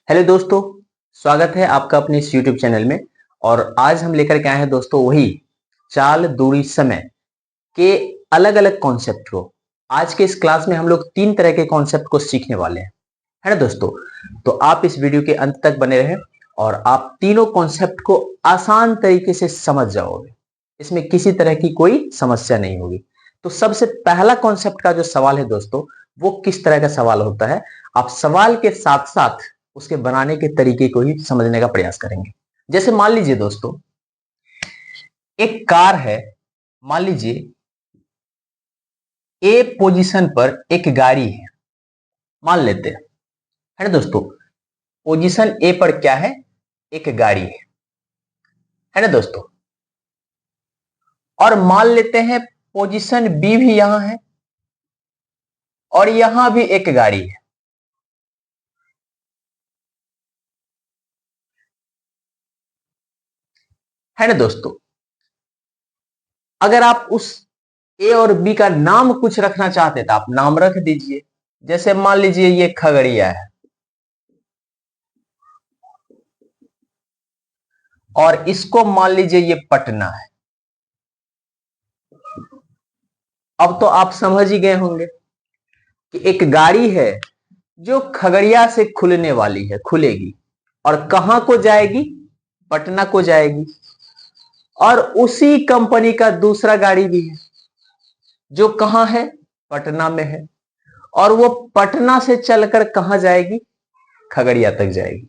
Hello दोस्तों, स्वागत है आपका अपने इस YouTube चैनल में। और आज हम लेकर के आए हैं दोस्तों वही चाल, दूरी, समय के अलग अलग कॉन्सेप्ट को। आज के इस क्लास में हम लोग 3 तरह के कॉन्सेप्ट को सीखने वाले हैं, है ना दोस्तों। तो आप इस वीडियो के अंत तक बने रहें और आप तीनों कॉन्सेप्ट को आसान तरीके से समझ जाओगे। इसमें किसी तरह की कोई समस्या नहीं होगी। तो सबसे पहला कॉन्सेप्ट का जो सवाल है दोस्तों, वो किस तरह का सवाल होता है, आप सवाल के साथ साथ उसके बनाने के तरीके को ही समझने का प्रयास करेंगे। जैसे मान लीजिए दोस्तों, एक कार है। मान लीजिए ए पोजीशन पर एक गाड़ी है, मान लेते हैं, है ना दोस्तों। पोजीशन ए पर क्या है? एक गाड़ी है ना दोस्तों। और मान लेते हैं पोजीशन बी भी यहां है और यहां भी एक गाड़ी है ना दोस्तों। अगर आप उस ए और बी का नाम कुछ रखना चाहते हैं तो आप नाम रख दीजिए। जैसे मान लीजिए ये खगड़िया है और इसको मान लीजिए ये पटना है। अब तो आप समझ ही गए होंगे कि एक गाड़ी है जो खगड़िया से खुलने वाली है, खुलेगी और कहां को जाएगी? पटना को जाएगी। और उसी कंपनी का दूसरा गाड़ी भी है जो कहां है? पटना में है। और वो पटना से चलकर कहां जाएगी? खगड़िया तक जाएगी।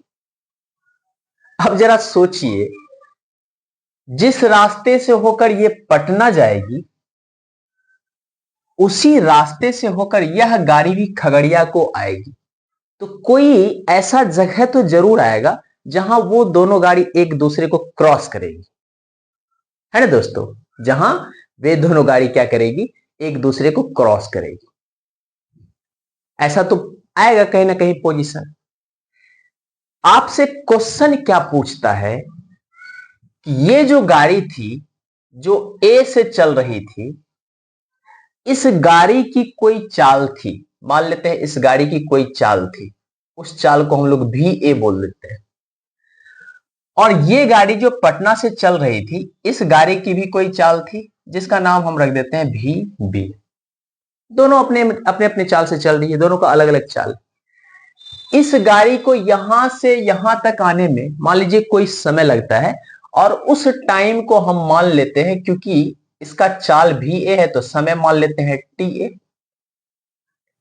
अब जरा सोचिए, जिस रास्ते से होकर ये पटना जाएगी उसी रास्ते से होकर यह गाड़ी भी खगड़िया को आएगी। तो कोई ऐसा जगह तो जरूर आएगा जहां वो दोनों गाड़ी एक दूसरे को क्रॉस करेगी, है ना दोस्तों। जहां वे दोनों गाड़ी क्या करेगी? एक दूसरे को क्रॉस करेगी। ऐसा तो आएगा कहीं ना कहीं पोजीशन। आपसे क्वेश्चन क्या पूछता है कि ये जो गाड़ी थी जो ए से चल रही थी, इस गाड़ी की कोई चाल थी। मान लेते हैं इस गाड़ी की कोई चाल थी, उस चाल को हम लोग भी ए बोल देते हैं। और ये गाड़ी जो पटना से चल रही थी, इस गाड़ी की भी कोई चाल थी जिसका नाम हम रख देते हैं भी बी। दोनों अपने अपने अपने चाल से चल रही है, दोनों का अलग अलग चाल। इस गाड़ी को यहां से यहां तक आने में मान लीजिए कोई समय लगता है और उस टाइम को हम मान लेते हैं, क्योंकि इसका चाल भी ए है तो समय मान लेते हैं टी ए,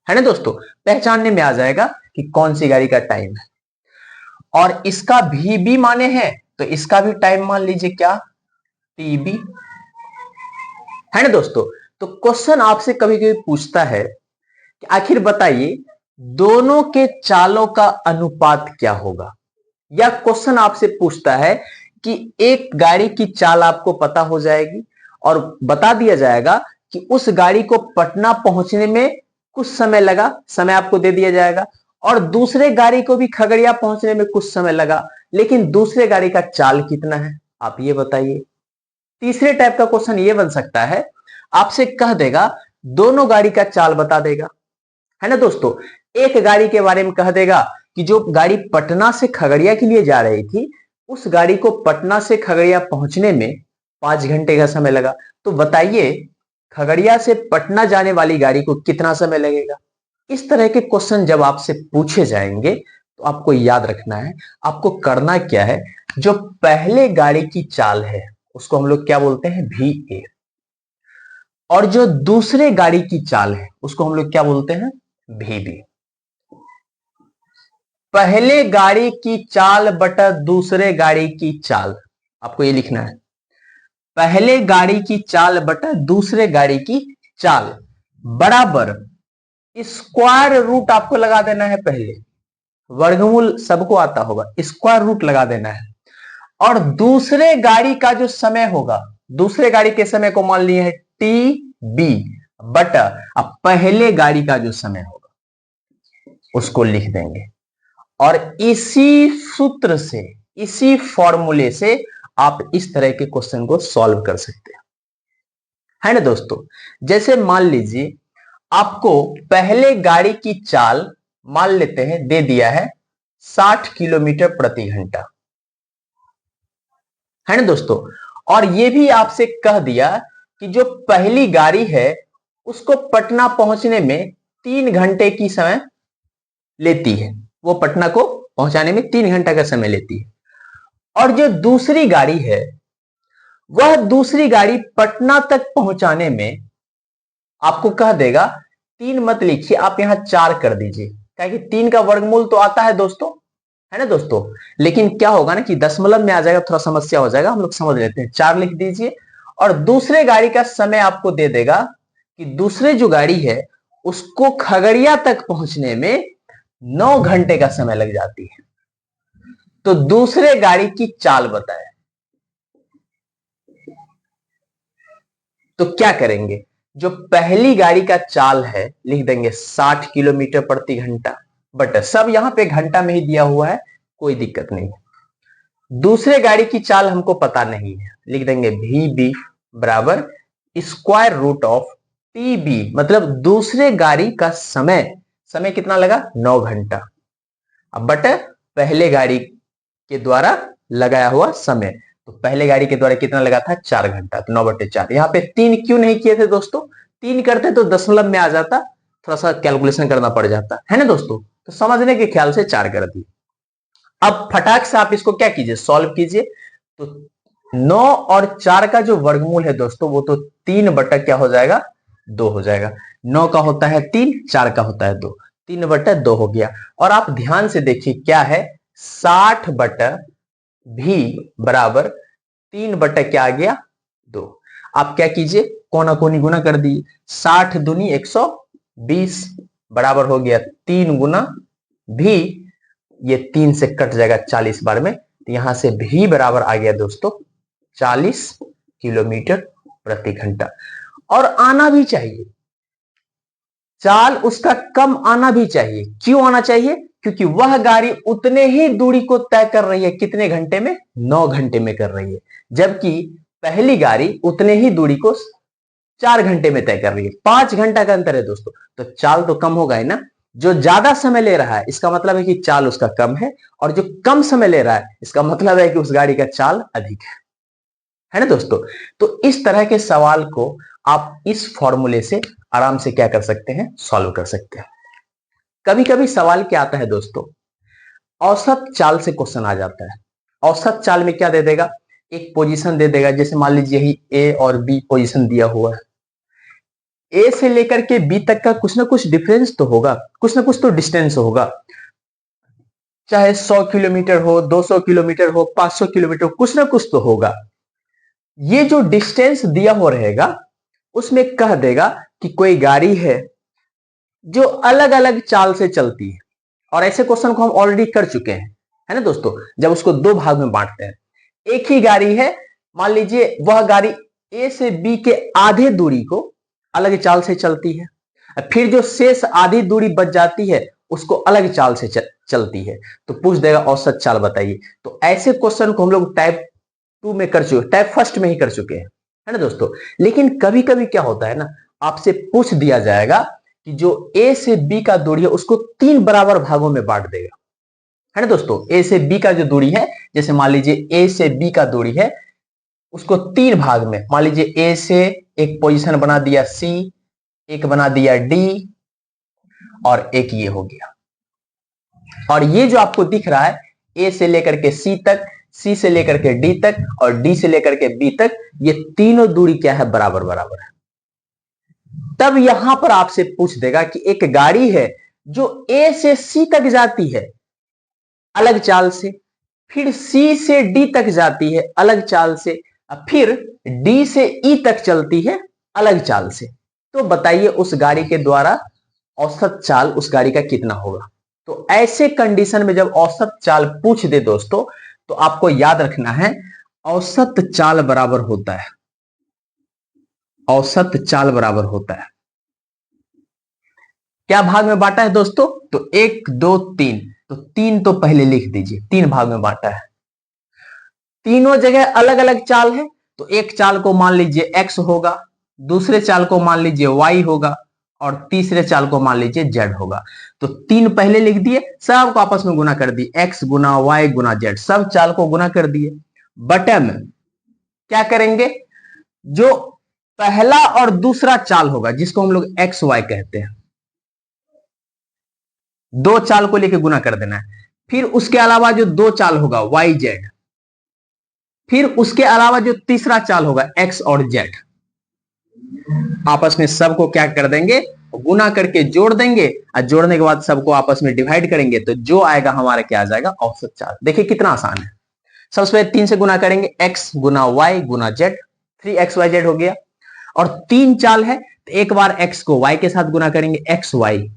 है ना दोस्तों। पहचानने में आ जाएगा कि कौन सी गाड़ी का टाइम है। और इसका भी बी माने हैं तो इसका भी टाइम मान लीजिए क्या? टी बी, है ना दोस्तों। तो क्वेश्चन आपसे कभी कभी पूछता है कि आखिर बताइए दोनों के चालों का अनुपात क्या होगा। या क्वेश्चन आपसे पूछता है कि एक गाड़ी की चाल आपको पता हो जाएगी और बता दिया जाएगा कि उस गाड़ी को पटना पहुंचने में कुछ समय लगा, समय आपको दे दिया जाएगा। और दूसरे गाड़ी को भी खगड़िया पहुंचने में कुछ समय लगा, लेकिन दूसरे गाड़ी का चाल कितना है आप ये बताइए। तीसरे टाइप का क्वेश्चन ये बन सकता है, आपसे कह देगा दोनों गाड़ी का चाल बता देगा, है ना दोस्तों। एक गाड़ी के बारे में कह देगा कि जो गाड़ी पटना से खगड़िया के लिए जा रही थी, उस गाड़ी को पटना से खगड़िया पहुंचने में 5 घंटे का समय लगा। तो बताइए खगड़िया से पटना जाने वाली गाड़ी को कितना समय लगेगा। इस तरह के क्वेश्चन जब आपसे पूछे जाएंगे तो आपको याद रखना है, आपको करना क्या है, जो पहले गाड़ी की चाल है उसको हम लोग क्या बोलते हैं? भी ए। और जो दूसरे गाड़ी की चाल है उसको हम लोग क्या बोलते हैं? भी बी। पहले गाड़ी की चाल बटा दूसरे गाड़ी की चाल, आपको ये लिखना है। पहले गाड़ी की चाल बटा दूसरे गाड़ी की चाल बराबर स्क्वायर रूट आपको लगा देना है। पहले वर्गमूल सबको आता होगा, स्क्वायर रूट लगा देना है। और दूसरे गाड़ी का जो समय होगा, दूसरे गाड़ी के समय को मान लिए है टी बी बटा अब पहले गाड़ी का जो समय होगा उसको लिख देंगे। और इसी सूत्र से, इसी फॉर्मूले से आप इस तरह के क्वेश्चन को सॉल्व कर सकते हैं, है ना दोस्तों। जैसे मान लीजिए आपको पहले गाड़ी की चाल मान लेते हैं दे दिया है 60 किलोमीटर प्रति घंटा, है ना दोस्तों। और ये भी आपसे कह दिया कि जो पहली गाड़ी है उसको पटना पहुंचने में 3 घंटे की समय लेती है, वो पटना को पहुंचाने में 3 घंटा का समय लेती है। और जो दूसरी गाड़ी है वह दूसरी गाड़ी पटना तक पहुंचाने में आपको कह देगा, 3 मत लिखिए, आप यहां 4 कर दीजिए, क्या कि 3 का वर्गमूल तो आता है दोस्तों, है ना दोस्तों। लेकिन क्या होगा ना कि दशमलव में आ जाएगा, थोड़ा समस्या हो जाएगा, हम लोग समझ लेते हैं। 4 लिख दीजिए। और दूसरे गाड़ी का समय आपको दे देगा कि दूसरे जो गाड़ी है उसको खगड़िया तक पहुंचने में 9 घंटे का समय लग जाती है। तो दूसरे गाड़ी की चाल बताएं। तो क्या करेंगे, जो पहली गाड़ी का चाल है लिख देंगे 60 किलोमीटर प्रति घंटा, बट सब यहां पे घंटा में ही दिया हुआ है, कोई दिक्कत नहीं है। दूसरे गाड़ी की चाल हमको पता नहीं है, लिख देंगे वी बी बराबर square root of T B, मतलब दूसरे गाड़ी का समय, समय कितना लगा 9 घंटा, अब बट पहले गाड़ी के द्वारा लगाया हुआ समय, तो पहले गाड़ी के द्वारा कितना लगा था 4 घंटा, तो 9/4। यहाँ पे 3 क्यों नहीं किए थे दोस्तों, 3 करते तो दशमलव में आ जाता, थोड़ा सा कैलकुलेशन करना पड़ जाता है ना दोस्तों। तो समझने के ख्याल से 4 कर दिए। अब फटाक से आप इसको क्या कीजिए, सॉल्व कीजिए। तो 9 और 4 का जो वर्गमूल है दोस्तों वो तो 3/क्या हो जाएगा 2 हो जाएगा। 9 का होता है 3, 4 का होता है 2, 3/2 हो गया। और आप ध्यान से देखिए क्या है, 60/भी बराबर 3/ क्या आ गया 2। आप क्या कीजिए, कोना कोनी गुना कर दिए, 60 दूनी 120 बराबर हो गया 3 गुना भी, ये 3 से कट जाएगा 40 बार में, तो यहां से भी बराबर आ गया दोस्तों 40 किलोमीटर प्रति घंटा। और आना भी चाहिए, चाल उसका कम आना भी चाहिए। क्यों आना चाहिए, क्योंकि वह गाड़ी उतने ही दूरी को तय कर रही है, कितने घंटे में 9 घंटे में कर रही है, जबकि पहली गाड़ी उतने ही दूरी को 4 घंटे में तय कर रही है। 5 घंटा का अंतर है दोस्तों, तो चाल तो कम होगा ही ना। जो ज्यादा समय ले रहा है इसका मतलब है कि चाल उसका कम है, और जो कम समय ले रहा है इसका मतलब है कि उस गाड़ी का चाल अधिक है ना दोस्तों। तो इस तरह के सवाल को आप इस फॉर्मूले से आराम से क्या कर सकते हैं, सॉल्व कर सकते हैं। कभी कभी सवाल क्या आता है दोस्तों, औसत चाल से क्वेश्चन आ जाता है। औसत चाल में क्या दे देगा, एक पोजीशन दे देगा, जैसे मान लीजिए यही ए और बी पोजीशन दिया हुआ है, ए से लेकर के बी तक का कुछ ना कुछ डिफरेंस तो होगा, कुछ ना कुछ तो डिस्टेंस होगा, चाहे 100 किलोमीटर हो, 200 किलोमीटर हो, 500 किलोमीटर, कुछ ना कुछ तो होगा। ये जो डिस्टेंस दिया हो रहेगा उसमें कह देगा कि कोई गाड़ी है जो अलग अलग चाल से चलती है। और ऐसे क्वेश्चन को हम ऑलरेडी कर चुके हैं, है ना दोस्तों, जब उसको 2 भाग में बांटते हैं। एक ही गाड़ी है, मान लीजिए वह गाड़ी ए से बी के आधे दूरी को अलग चाल से चलती है, फिर जो शेष आधी दूरी बच जाती है उसको अलग चाल से चलती है, तो पूछ देगा औसत चाल बताइए। तो ऐसे क्वेश्चन को हम लोग टाइप 2 में कर चुके, टाइप फर्स्ट में ही कर चुके हैं, है ना दोस्तों। लेकिन कभी कभी क्या होता है ना, आपसे पूछ दिया जाएगा कि जो ए से बी का दूरी है उसको 3 बराबर भागों में बांट देगा, है ना दोस्तों। ए से बी का जो दूरी है, जैसे मान लीजिए ए से बी का दूरी है उसको 3 भाग में, मान लीजिए ए से एक पोजीशन बना दिया सी, एक बना दिया डी, और एक ये हो गया। और ये जो आपको दिख रहा है ए से लेकर के सी तक, सी से लेकर के डी तक, और डी से लेकर के बी तक, ये तीनों दूरी क्या है, बराबर बराबर है। तब यहां पर आपसे पूछ देगा कि एक गाड़ी है जो ए से सी तक जाती है अलग चाल से, फिर सी से डी तक जाती है अलग चाल से, फिर डी से ई तक चलती है अलग चाल से, तो बताइए उस गाड़ी के द्वारा औसत चाल उस गाड़ी का कितना होगा। तो ऐसे कंडीशन में जब औसत चाल पूछ दे दोस्तों, तो आपको याद रखना है औसत चाल बराबर होता है, औसत चाल बराबर होता है, क्या भाग में बांटा है दोस्तों, तो 1 2 3, तो 3 तो पहले लिख दीजिए, 3 भाग में बांटा है। तीनों जगह अलग अलग चाल है, तो एक चाल को मान लीजिए x होगा, दूसरे चाल को मान लीजिए y होगा, और तीसरे चाल को मान लीजिए जेड होगा। तो 3 पहले लिख दिए, सबको आपस में गुना कर दिए, एक्स गुना वाई गुना जेड, सब चाल को गुना कर दिए। बटे में क्या करेंगे, जो पहला और दूसरा चाल होगा जिसको हम लोग एक्स वाई कहते हैं, दो चाल को लेकर गुना कर देना है। फिर उसके अलावा जो दो चाल होगा वाई जेड, फिर उसके अलावा जो तीसरा चाल होगा एक्स और जेड, आपस में सबको क्या कर देंगे, गुना करके जोड़ देंगे, और जोड़ने के बाद सबको आपस में डिवाइड करेंगे, तो जो आएगा हमारा क्या आ जाएगा, औसत चाल। देखिए कितना आसान है। सबसे पहले 3 से गुना करेंगे, एक्स गुना वाई गुना जेड, 3xyz हो गया। और 3 चाल है तो एक बार x को y के साथ गुना करेंगे, एक्स वाई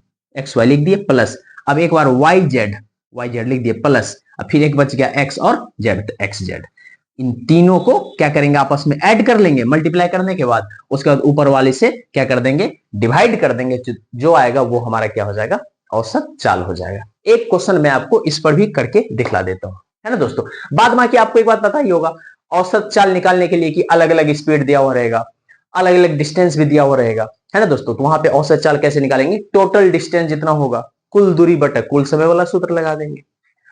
लिख दिए प्लस, अब एक बार वाई जेड लिख दिए प्लस, अब फिर एक बच गया x और z, तो एक्स जेड। इन तीनों को क्या करेंगे, आपस में ऐड कर लेंगे मल्टीप्लाई करने के बाद, उसके बाद ऊपर वाले से क्या कर देंगे, डिवाइड कर देंगे, जो आएगा वो हमारा क्या हो जाएगा, औसत चाल हो जाएगा। एक क्वेश्चन मैं आपको इस पर भी करके दिखला देता हूं, है ना दोस्तों। बाद में कि आपको एक बात पता ही होगा, औसत चाल निकालने के लिए कि अलग अलग स्पीड दिया हुआ रहेगा, अलग अलग डिस्टेंस भी दिया हुआ रहेगा, है ना दोस्तों। तो वहां पे औसत चाल कैसे निकालेंगे, टोटल डिस्टेंस जितना होगा कुल दूरी बटा कुल समय वाला सूत्र लगा देंगे।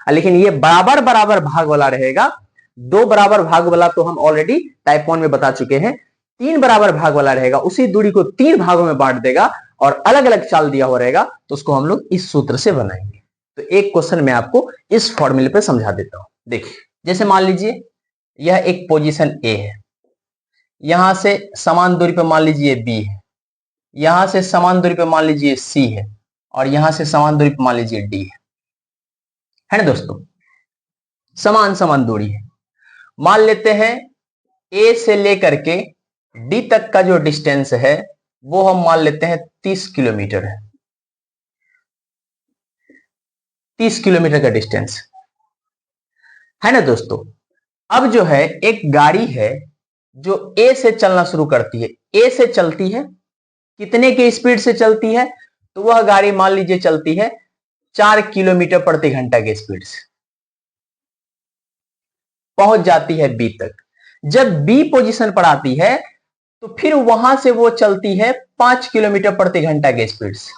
लेकिन ये बराबर बराबर भाग वाला रहेगा, 2 बराबर भाग वाला तो हम ऑलरेडी टाइप 1 में बता चुके हैं, 3 बराबर भाग वाला रहेगा, उसी दूरी को 3 भागों में बांट देगा और अलग अलग चाल दिया हुआ रहेगा, तो उसको हम लोग इस सूत्र से बनाएंगे। तो एक क्वेश्चन मैं आपको इस फॉर्मूले पे समझा देता हूं। देखिए जैसे मान लीजिए यह एक पोजीशन ए है, यहां से समान दूरी पे मान लीजिए बी है, यहां से समान दूरी पे मान लीजिए सी है, और यहां से समान दूरी पे मान लीजिए डी है ना दोस्तों, समान समान दूरी है। मान लेते हैं ए से लेकर के डी तक का जो डिस्टेंस है वो हम मान लेते हैं 30 किलोमीटर है, 30 किलोमीटर का डिस्टेंस है ना दोस्तों। अब जो है एक गाड़ी है जो ए से चलना शुरू करती है, ए से चलती है, कितने की स्पीड से चलती है, तो वह गाड़ी मान लीजिए चलती है 4 किलोमीटर प्रति घंटा की स्पीड से, पहुंच जाती है बी तक। जब बी पोजीशन पर आती है तो फिर वहां से वो चलती है 5 किलोमीटर प्रति घंटा की स्पीड से,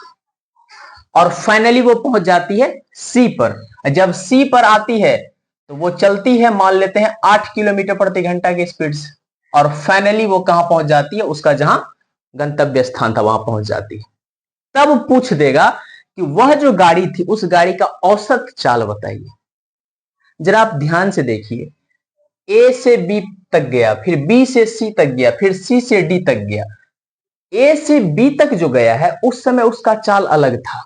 और फाइनली वो पहुंच जाती है सी पर। जब सी पर आती है तो वो चलती है मान लेते हैं 8 किलोमीटर प्रति घंटा की स्पीड से, और फाइनली वो कहां पहुंच जाती है, उसका जहां गंतव्य स्थान था वहां पहुंच जाती है। तब पूछ देगा कि वह जो गाड़ी थी उस गाड़ी का औसत चाल बताइए। जरा आप ध्यान से देखिए, ए से बी तक गया, फिर बी से सी तक गया, फिर सी से डी तक गया। ए से बी तक जो गया है उस समय उसका चाल अलग था,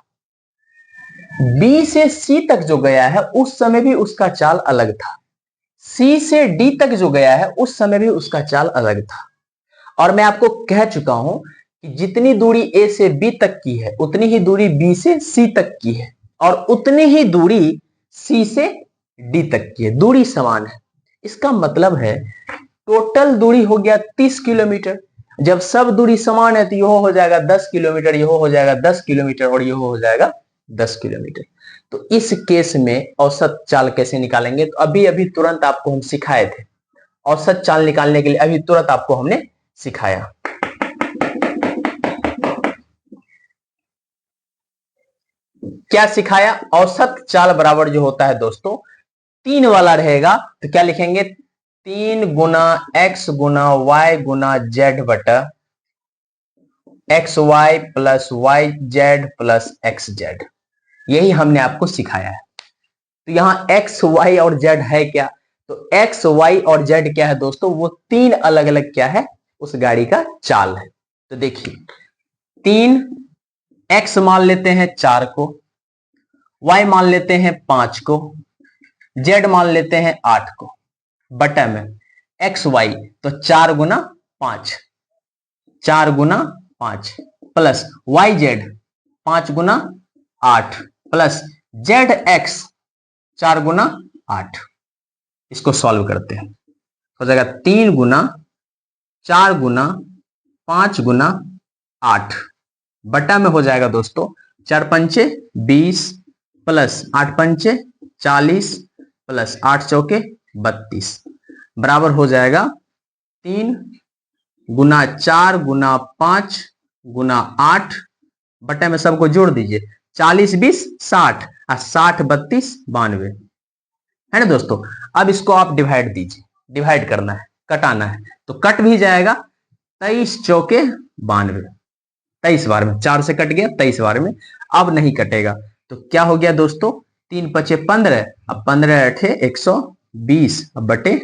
बी से सी तक जो गया है उस समय भी उसका चाल अलग था, सी से डी तक जो गया है उस समय भी उसका चाल अलग था। और मैं आपको कह चुका हूं कि जितनी दूरी ए से बी तक की है उतनी ही दूरी बी से सी तक की है, और उतनी ही दूरी सी से डी तक की है, दूरी समान है। इसका मतलब है टोटल दूरी हो गया 30 किलोमीटर। जब सब दूरी समान है तो यह हो जाएगा 10 किलोमीटर, यह हो जाएगा 10 किलोमीटर, और यह हो जाएगा 10 किलोमीटर। तो इस केस में औसत चाल कैसे निकालेंगे, तो अभी अभी तुरंत आपको हम सिखाए थे, औसत चाल निकालने के लिए अभी तुरंत आपको हमने सिखाया। क्या सिखाया, औसत चाल बराबर जो होता है दोस्तों 3 वाला रहेगा, तो क्या लिखेंगे, 3 गुना एक्स गुना वाई गुना जेड बटा X Y plus Y Z plus X Z. यही हमने आपको सिखाया है। तो यहां एक्स वाई और जेड है क्या, तो एक्स वाई और जेड क्या है दोस्तों, वो 3 अलग अलग क्या है, उस गाड़ी का चाल है। तो देखिए 3 एक्स मान लेते हैं 4 को, वाई मान लेते हैं 5 को, जेड मान लेते हैं 8 को, बटा में एक्स वाई तो 4 गुना 5, 4 गुना 5 प्लस वाई जेड 5 गुना 8 प्लस जेड एक्स 4 गुना 8। इसको सॉल्व करते हैं, हो जाएगा 3 गुना 4 गुना 5 गुना 8 बटा में हो जाएगा दोस्तों 4 पंचे 20 प्लस 8 पंचे 40 प्लस 8 चौके 32 बराबर हो जाएगा 3 गुना 4 गुना 5 गुना 8 बटे में सबको जोड़ दीजिए, 40 20 60 और 60 32 92 है ना दोस्तों। अब इसको आप डिवाइड दीजिए, डिवाइड करना है, कटाना है, तो कट भी जाएगा। 23 चौके 92, 23 बार में 4 से कट गया, 23 बार में अब नहीं कटेगा। तो क्या हो गया दोस्तों, 3 पचे 15, अब 15 अठे 120 बटे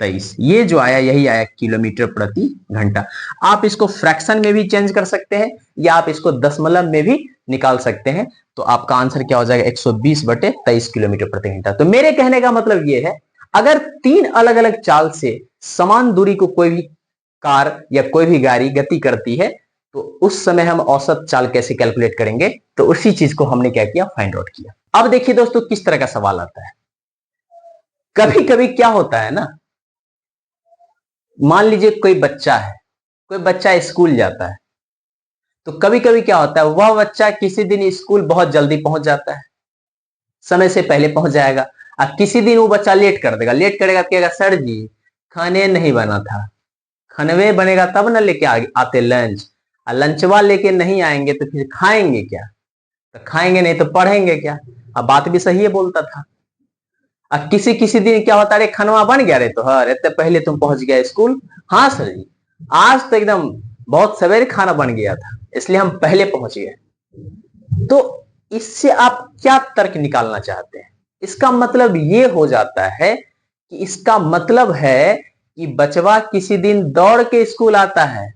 23, ये जो आया यही आया किलोमीटर प्रति घंटा। आप इसको फ्रैक्शन में भी चेंज कर सकते हैं या आप इसको दशमलव में भी निकाल सकते हैं। तो आपका आंसर क्या हो जाएगा, 120 बटे 23 किलोमीटर प्रति घंटा। तो मेरे कहने का मतलब ये है, अगर 3 अलग अलग चाल से समान दूरी को कोई भी कार या कोई भी गाड़ी गति करती है, तो उस समय हम औसत चाल कैसे कैलकुलेट करेंगे, तो उसी चीज को हमने क्या किया, फाइंड आउट किया। अब देखिए दोस्तों किस तरह का सवाल आता है। कभी कभी क्या होता है ना, मान लीजिए कोई बच्चा स्कूल जाता है, तो कभी कभी क्या होता है, वह बच्चा किसी दिन स्कूल बहुत जल्दी पहुंच जाता है, समय से पहले पहुंच जाएगा, और किसी दिन वो बच्चा लेट कर देगा। लेट करेगा तो कहेगा सर जी खाने नहीं बना था, खनवे बनेगा तब ना लेके आते लंच, और लंचवा लेके नहीं आएंगे तो फिर खाएंगे क्या, तो खाएंगे नहीं तो पढ़ेंगे क्या। अब बात भी सही है बोलता था। अब किसी किसी दिन क्या होता है, अरे खनवा बन गया रे, तो हाँ इतने पहले तुम पहुंच गया स्कूल, हाँ सर जी आज तो एकदम बहुत सवेरे खाना बन गया था इसलिए हम पहले पहुंच गए। तो इससे आप क्या तर्क निकालना चाहते हैं, इसका मतलब ये हो जाता है कि इसका मतलब है कि बचवा किसी दिन दौड़ के स्कूल आता है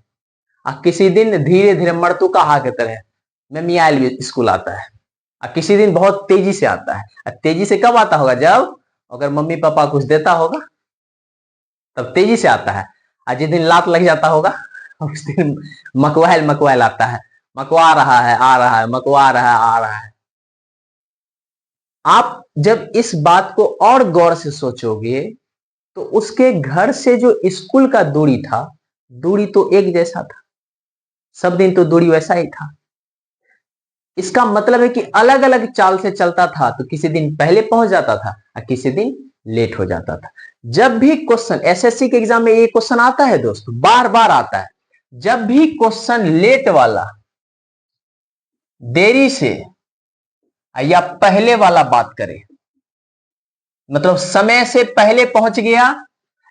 और किसी दिन धीरे धीरे मर्तुका की तरह में मियाल स्कूल आता है, और किसी दिन बहुत तेजी से आता है। और तेजी से कब आता होगा, जब अगर मम्मी पापा कुछ देता होगा तब तेजी से आता है, और जिस दिन लात लग जाता होगा उस दिन मकवाइल मकवाइल आता है, मकवा रहा है आ रहा है, मकवा रहा है आ रहा है। आप जब इस बात को और गौर से सोचोगे तो उसके घर से जो स्कूल का दूरी था, दूरी तो एक जैसा था, सब दिन तो दूरी वैसा ही था। इसका मतलब है कि अलग अलग चाल से चलता था, तो किसी दिन पहले पहुंच जाता था और किसी दिन लेट हो जाता था। जब भी क्वेश्चन एसएससी के एग्जाम में ये क्वेश्चन आता है दोस्तों, बार बार आता है, जब भी क्वेश्चन लेट वाला, देरी से या पहले वाला बात करें, मतलब समय से पहले पहुंच गया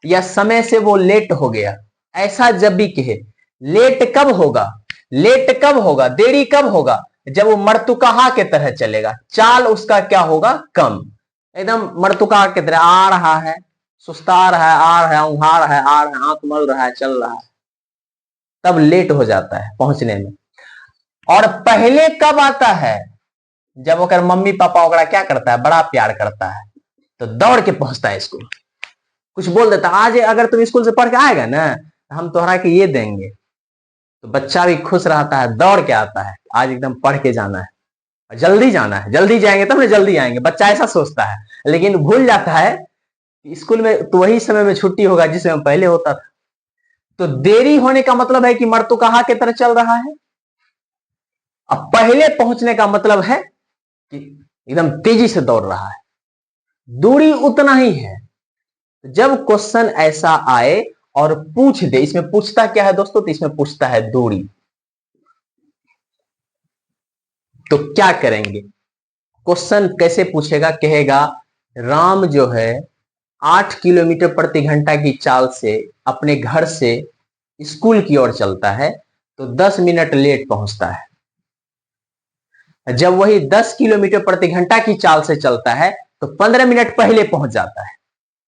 या समय से वो लेट हो गया, ऐसा जब भी कहे, लेट कब होगा, लेट कब होगा, देरी कब होगा, जब वो मर्तुकाहा के तरह चलेगा, चाल उसका क्या होगा, कम, एकदम मर्तुकाहा की तरह आ रहा है, सुस्ता रहा है, आ रहा है, उंघा रहा है, आ रहा है, आंख मल रहा है, चल रहा है, तब लेट हो जाता है पहुंचने में। और पहले कब आता है, जब अगर मम्मी पापा वगैरह क्या करता है, बड़ा प्यार करता है, तो दौड़ के पहुंचता है स्कूल, कुछ बोल देता, आज अगर तुम स्कूल से पढ़ के आएगा ना हम तोहरा के ये देंगे, तो बच्चा भी खुश रहता है, दौड़ के आता है, आज एकदम पढ़ के जाना है, जल्दी जाना है, जल्दी जाएंगे तब ना जल्दी आएंगे, बच्चा ऐसा सोचता है। लेकिन भूल जाता है कि स्कूल में तो वही समय में छुट्टी होगा जिस समय पहले होता था। तो देरी होने का मतलब है कि मर्तुकाहा की तरह चल रहा है, अब पहले पहुंचने का मतलब है कि एकदम तेजी से दौड़ रहा है, दूरी उतना ही है। जब क्वेश्चन ऐसा आए और पूछ दे, इसमें पूछता क्या है दोस्तों, तो इसमें पूछता है दूरी, तो क्या करेंगे, क्वेश्चन कैसे पूछेगा, कहेगा राम जो है 8 किलोमीटर प्रति घंटा की चाल से अपने घर से स्कूल की ओर चलता है, तो 10 मिनट लेट पहुंचता है। जब वही 10 किलोमीटर प्रति घंटा की चाल से चलता है तो 15 मिनट पहले पहुंच जाता है,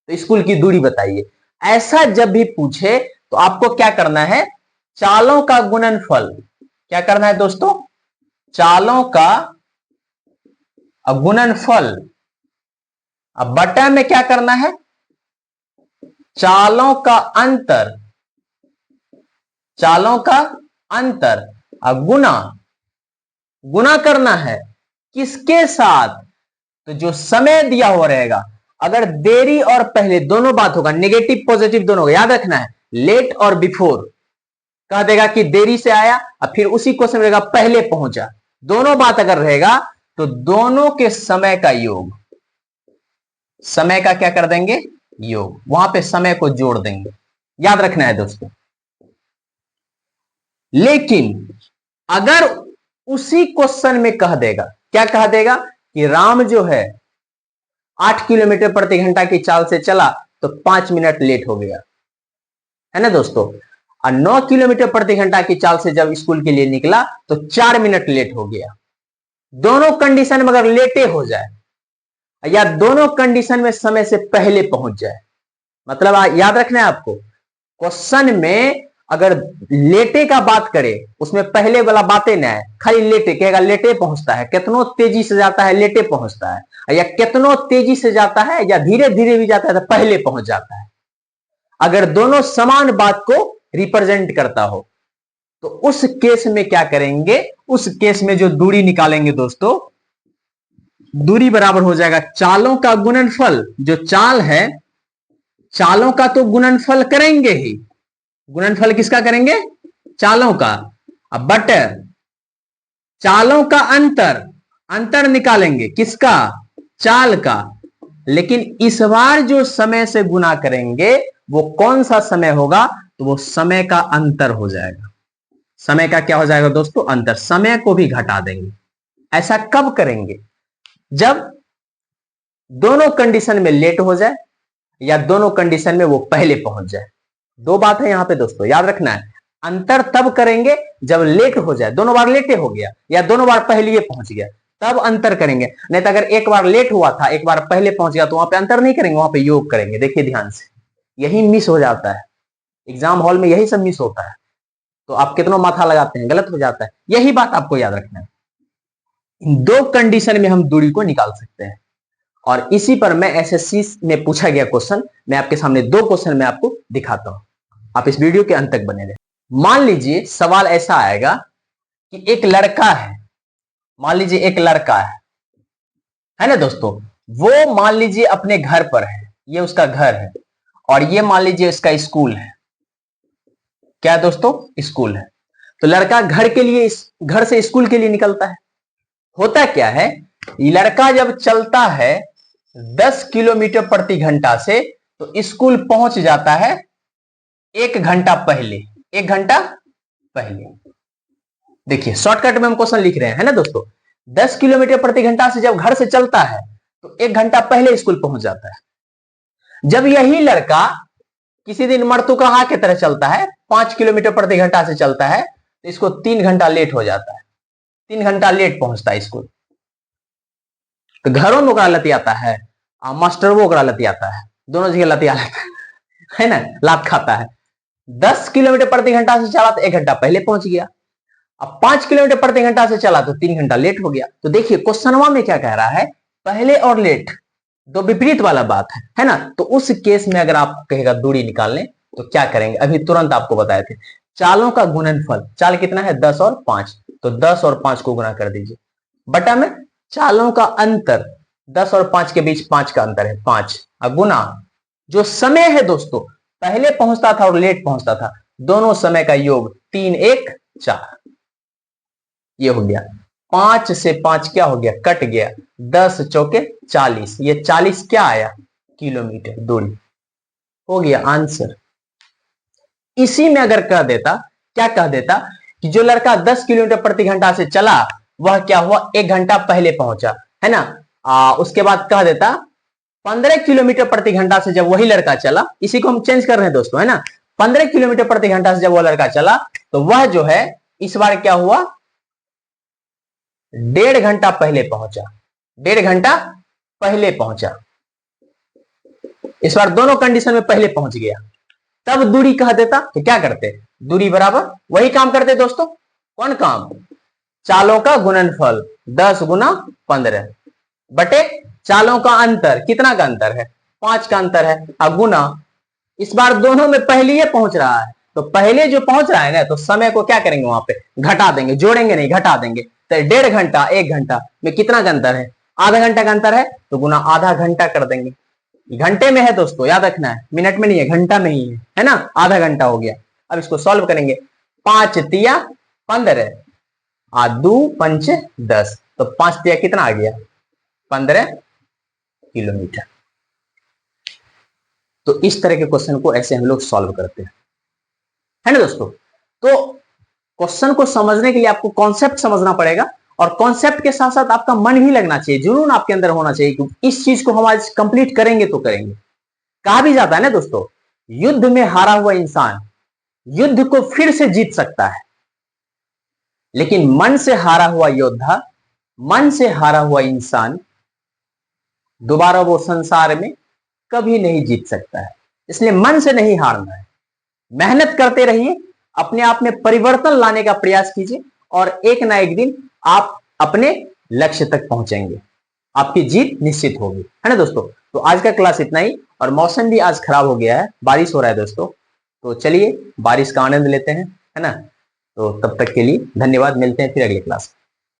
तो स्कूल की दूरी बताइए। ऐसा जब भी पूछे तो आपको क्या करना है, चालों का गुणनफल, क्या करना है दोस्तों, चालों का गुणनफल, अब बटा में क्या करना है, चालों का अंतर, चालों का अंतर, गुना, गुना करना है किसके साथ, तो जो समय दिया हुआ रहेगा, अगर देरी और पहले दोनों बात होगा, नेगेटिव पॉजिटिव दोनों होगा, याद रखना है, लेट और बिफोर, कह देगा कि देरी से आया और फिर उसी क्वेश्चन रहेगा पहले पहुंचा, दोनों बात अगर रहेगा तो दोनों के समय का योग, समय का क्या कर देंगे, योग, वहां पे समय को जोड़ देंगे, याद रखना है दोस्तों। लेकिन अगर उसी क्वेश्चन में कह देगा, क्या कह देगा कि राम जो है 8 किलोमीटर प्रति घंटा की चाल से चला तो 5 मिनट लेट हो गया, है ना दोस्तों। और 9 किलोमीटर प्रति घंटा की चाल से जब स्कूल के लिए निकला तो 4 मिनट लेट हो गया। दोनों कंडीशन में अगर लेटे हो जाए या दोनों कंडीशन में समय से पहले पहुंच जाए, मतलब याद रखना है आपको, क्वेश्चन में अगर लेटे का बात करे उसमें पहले वाला बातें ना है, खाली लेटे कहेगा, लेटे पहुंचता है, कितनो तेजी से जाता है लेटे पहुंचता है, या कितनो तेजी से जाता है या धीरे धीरे भी जाता है तो पहले पहुंच जाता है। अगर दोनों समान बात को रिप्रेजेंट करता हो तो उस केस में क्या करेंगे, उस केस में जो दूरी निकालेंगे दोस्तों, दूरी बराबर हो जाएगा चालों का गुणनफल। जो चाल है, चालों का तो गुणनफल करेंगे ही, गुणनफल किसका करेंगे, चालों का। अब बट चालों का अंतर, अंतर निकालेंगे किसका, चाल का। लेकिन इस बार जो समय से गुना करेंगे वो कौन सा समय होगा, तो वो समय का अंतर हो जाएगा। समय का क्या हो जाएगा दोस्तों, अंतर। समय को भी घटा देंगे। ऐसा कब करेंगे, जब दोनों कंडीशन में लेट हो जाए या दोनों कंडीशन में वो पहले पहुंच जाए। दो बात है यहां पे दोस्तों, याद रखना है। अंतर तब करेंगे जब लेट हो जाए, दोनों बार लेटे हो गया या दोनों बार पहले पहुंच गया, तब अंतर करेंगे। नहीं तो अगर एक बार लेट हुआ था एक बार पहले पहुंच गया तो वहां पे अंतर नहीं करेंगे, वहां पे योग करेंगे। देखिए ध्यान से, यही मिस हो जाता है एग्जाम हॉल में, यही सब मिस होता है। तो आप कितना माथा लगाते हैं, गलत हो जाता है। यही बात आपको याद रखना है। इन दो कंडीशन में हम दूरी को निकाल सकते हैं, और इसी पर मैं एसएससी में पूछा गया क्वेश्चन, मैं आपके सामने दो क्वेश्चन मैं आपको दिखाता हूं। आप इस वीडियो के अंत तक बने रहे। मान लीजिए सवाल ऐसा आएगा कि एक लड़का है, मान लीजिए एक लड़का है ना दोस्तों, वो मान लीजिए अपने घर पर है, ये उसका घर है, और ये मान लीजिए इसका स्कूल है। क्या है दोस्तों, स्कूल है। तो लड़का घर के लिए, घर से स्कूल के लिए निकलता है। होता क्या है, लड़का जब चलता है 10 किलोमीटर प्रति घंटा से तो स्कूल पहुंच जाता है 1 घंटा पहले, 1 घंटा पहले। देखिए शॉर्टकट में हम क्वेश्चन लिख रहे हैं, है ना दोस्तों। 10 किलोमीटर प्रति घंटा से जब घर से चलता है तो 1 घंटा पहले स्कूल पहुंच जाता है। जब यही लड़का किसी दिन मर्तुकहा की तरह चलता है, 5 किलोमीटर प्रति घंटा से चलता है, तो इसको 3 घंटा लेट हो जाता है, 3 घंटा लेट पहुंचता है स्कूल। तो घरों में ओकरा लतियाता है, मास्टरों ओकरा लतियाता है, दोनों जगह लतिया लेता है ना, लात खाता है। 10 किलोमीटर प्रति घंटा से चला तो 1 घंटा पहले पहुंच गया। अब 5 किलोमीटर प्रति घंटा से चला तो 3 घंटा लेट हो गया। तो देखिए क्वेश्चनवा में क्या कह रहा है, पहले और लेट दो विपरीत वाला बात है ना। तो उस केस में अगर आप कहेगा दूरी निकालने तो क्या करेंगे, अभी तुरंत आपको बताए थे, चालों का गुणनफल, चाल कितना है 10 और 5, तो 10 और 5 को गुना कर दीजिए, बटा में चालों का अंतर, 10 और 5 के बीच 5 का अंतर है 5, गुना जो समय है दोस्तों, पहले पहुंचता था और लेट पहुंचता था, दोनों समय का योग 3 1 4, ये हो गया। 5 से 5 क्या हो गया, कट गया, 10 चौके 40, ये 40 क्या आया, किलोमीटर दूरी, हो गया आंसर। इसी में अगर कह देता, क्या कह देता कि जो लड़का 10 किलोमीटर प्रति घंटा से चला वह क्या हुआ, 1 घंटा पहले पहुंचा, है ना। उसके बाद कह देता 15 किलोमीटर प्रति घंटा से जब वही लड़का चला, इसी को हम चेंज कर रहे हैं दोस्तों, है ना। 15 किलोमीटर प्रति घंटा से जब वह लड़का चला तो वह जो है इस बार क्या हुआ, 1.5 घंटा पहले पहुंचा, 1.5 घंटा पहले पहुंचा। इस बार दोनों कंडीशन में पहले पहुंच गया। तब दूरी कह देता तो क्या करते, दूरी बराबर वही काम करते दोस्तों, कौन काम, चालों का गुणनफल 10 गुना 15 बटे चालों का अंतर, कितना का अंतर है, 5 का अंतर है, गुना, इस बार दोनों में पहले ही पहुंच रहा है तो पहले जो पहुंच रहा है ना, तो समय को क्या करेंगे वहां पे घटा देंगे, जोड़ेंगे नहीं घटा देंगे। तो 1.5 घंटा 1 घंटा में कितना का अंतर है, आधा घंटा का अंतर है, तो गुना आधा घंटा कर देंगे। घंटे में है दोस्तों, याद रखना है, मिनट में नहीं है, घंटा में ही है ना, आधा घंटा हो गया। अब इसको सॉल्व करेंगे, 5 तिया 15, 2 पंच 10, तो 5 तिया कितना आ गया, 15 किलोमीटर। तो इस तरह के क्वेश्चन को ऐसे हम लोग सॉल्व करते हैं, है ना दोस्तों। तो क्वेश्चन को समझने के लिए आपको कॉन्सेप्ट समझना पड़ेगा, और कॉन्सेप्ट के साथ साथ आपका मन भी लगना चाहिए, जुनून आपके अंदर होना चाहिए कि इस चीज को हम आज कंप्लीट करेंगे तो करेंगे। कहा भी जाता है ना दोस्तों, युद्ध में हारा हुआ इंसान युद्ध को फिर से जीत सकता है, लेकिन मन से हारा हुआ योद्धा, मन से हारा हुआ इंसान दोबारा वो संसार में कभी नहीं जीत सकता है। इसलिए मन से नहीं हारना है, मेहनत करते रहिए, अपने आप में परिवर्तन लाने का प्रयास कीजिए, और एक ना एक दिन आप अपने लक्ष्य तक पहुंचेंगे, आपकी जीत निश्चित होगी, है ना दोस्तों। तो आज का क्लास इतना ही, और मौसम भी आज खराब हो गया है, बारिश हो रहा है दोस्तों, तो चलिए बारिश का आनंद लेते हैं, है ना। तो तब तक के लिए धन्यवाद, मिलते हैं फिर अगले क्लास में।